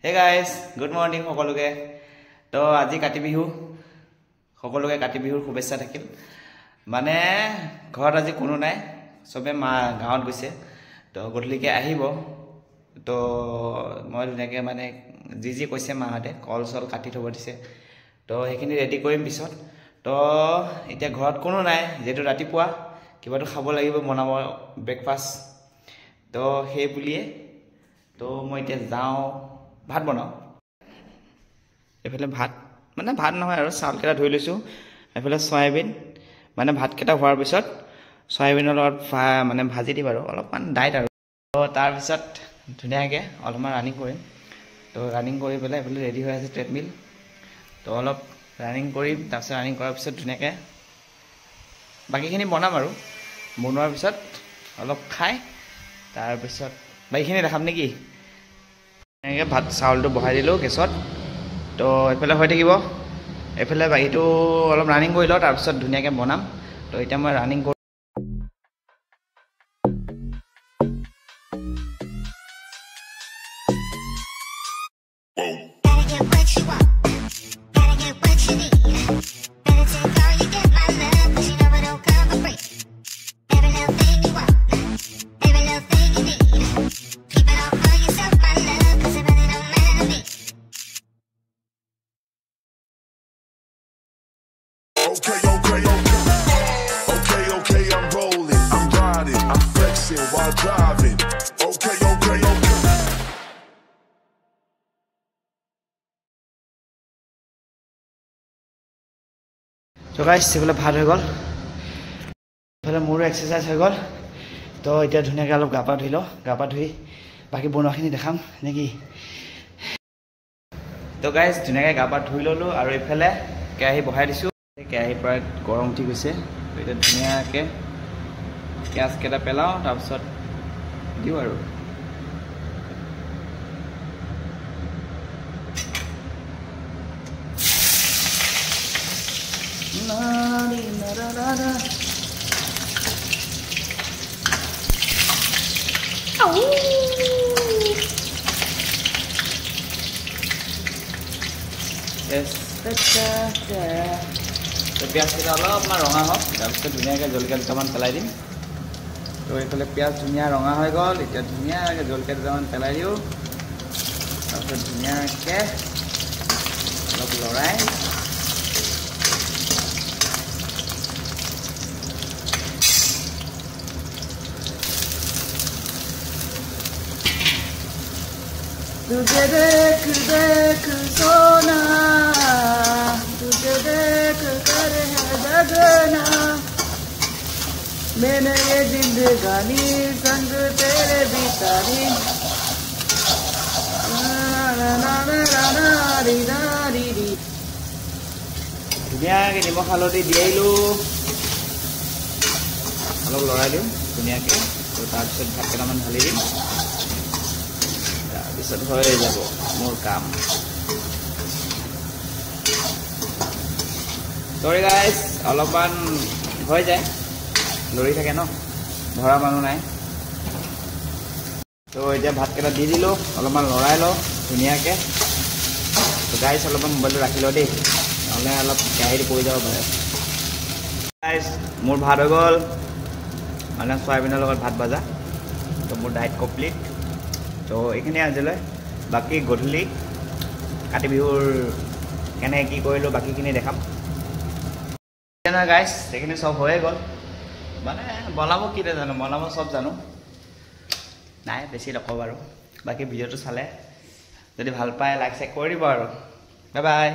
Hey guys, good morning সকলোকে তো আজি কাতি বিহু সকলোকে কাতি বিহুৰ শুভেচ্ছা থাকিল মানে ঘৰত আজি কোনো নাই সবে মা গাঁৱত গৈছে তো গধূলিকে আহিব তো মই ধুনীয়াকে মানে যি কৈছে মাহঁতে কল সল কাটি থব দিছে তো সেইখিনি ৰেডি কৰিম পিছত তো এতিয়া ঘৰত কোনো নাই যেটো ৰাতিপুৱা কিবাটো খাব লাগিব বনাব ব্ৰেকফাষ্ট তো সেই বুলিয়ে তো মই এতিয়া যাও ভাত বনাও এফালে ভাত মানে ভাত নহয় আৰু চাউল কেটা ধুই লৈছো এফালে সয়াবিন মানে ভাত কেটা হোৱাৰ পিছত সয়াবিনৰ লগত মানে ভাজি দিব আৰু অলপমান ডাইট আৰু তো তাৰ পিছত ধুনীয়াকে অলপমান ৰানিং কৰিম তো ৰানিং কৰি পেলাই এফালে ৰেডি হৈ আছে ট্ৰেডমিল তো অলপ ৰানিং কৰিম তাৰ পিছত ৰানিং কৰাৰ পিছত ধুনীয়াকে বাকিখিনি বনাম আৰু বনোৱাৰ পিছত অলপ খাই তাৰ পিছত বাকিখিনি দেখাম নেকি ভাত চাউলটো বহাই দিলো গেছত তো এফালে হৈ থাকিব এফালে বাকিটো অলপ ৰানিং কৰি লওঁ তাৰপিছত ধুনীয়াকে বনাম তো এতিয়া মই ৰানিং কৰি Okay, I'm rolling, I'm riding, I'm flexing while driving. Okay. So guys, সেগুলো ভাত হৈ গল এফালে মোৰো এক্সাৰসাইজ হৈ গল তো এতিয়া ধুনীয়াকৈ অলপ গা পা ধুই লওঁ গা পা ধুই বাকি বনোৱাখিনি দেখাম নেকি তো গাইজ ধুনীয়াকৈ গা পা ধুই ল'লোঁ আৰু এইফালে কেৰাহী বহাই দিছোঁ কেৰাহীৰ পৰা গৰম উঠি গৈছে তো এতিয়া ধুনীয়াকৈ পিঁয়াজ কেইটা পেলাওঁ তাৰপিছত দিওঁ আৰু তো পিঁয়াজ কেইটা অলপমান ৰঙা হওক তাৰপিছত ধুনীয়াকৈ জলকীয়া দুটামান পেলাই দিম তো এইফালে পিঁয়াজ ধুনীয়া ৰঙা হৈ গ'ল এতিয়া ধুনীয়াকৈ জলকীয়া দুটামান পেলাই দিওঁ তাৰপিছত ধুনীয়াকৈ অলপ লৰাই तुझे देख सोना तुझे देख कर है जगना मैंने ये जिंदगानी संग तेरे बितानी ধুনীয়াকৈ নিমখ হালধি দি আহিলোঁ অলপ লৰাই দিওঁ ধুনীয়াকৈ তাৰপিছত ভাত কেইটামান ঢালি দিম তাৰপিছত হৈ যাব মোৰ কাম সৰি গাইজ অলপমান হৈ যায় লৰি থাকে ন ধৰা মানুহ নাই তো এতিয়া ভাতকেইটা দি দিলোঁ অলপমান লৰাই লওঁ ধুনীয়াকৈ তো গাইজ অলপমান মোবাইলটো ৰাখি লওঁ দেই নহ'লে অলপ কেৰাহীটো পৰি যাব পাৰে গাইজ মোৰ ভাত হৈ গ'ল মানে চয়াবিনৰ লগত ভাত ভাজা তো মোৰ ডাইট কমপ্লিট তো এইখিনি আজিলৈ বাকী গধূলি কাতি বিহুৰ কেনে কি কৰিলোঁ বাকীখিনি দেখাম নহয় গাইজ সেইখিনি চব হৈয়ে গ'ল মানে বনাব কি জানো বনাব চব জানো নাই বেছি নকওঁ বাৰু বাকী ভিডিঅ'টো চালে যদি ভাল পায় লাইক চাইক কৰি দিব আৰু বাই বাই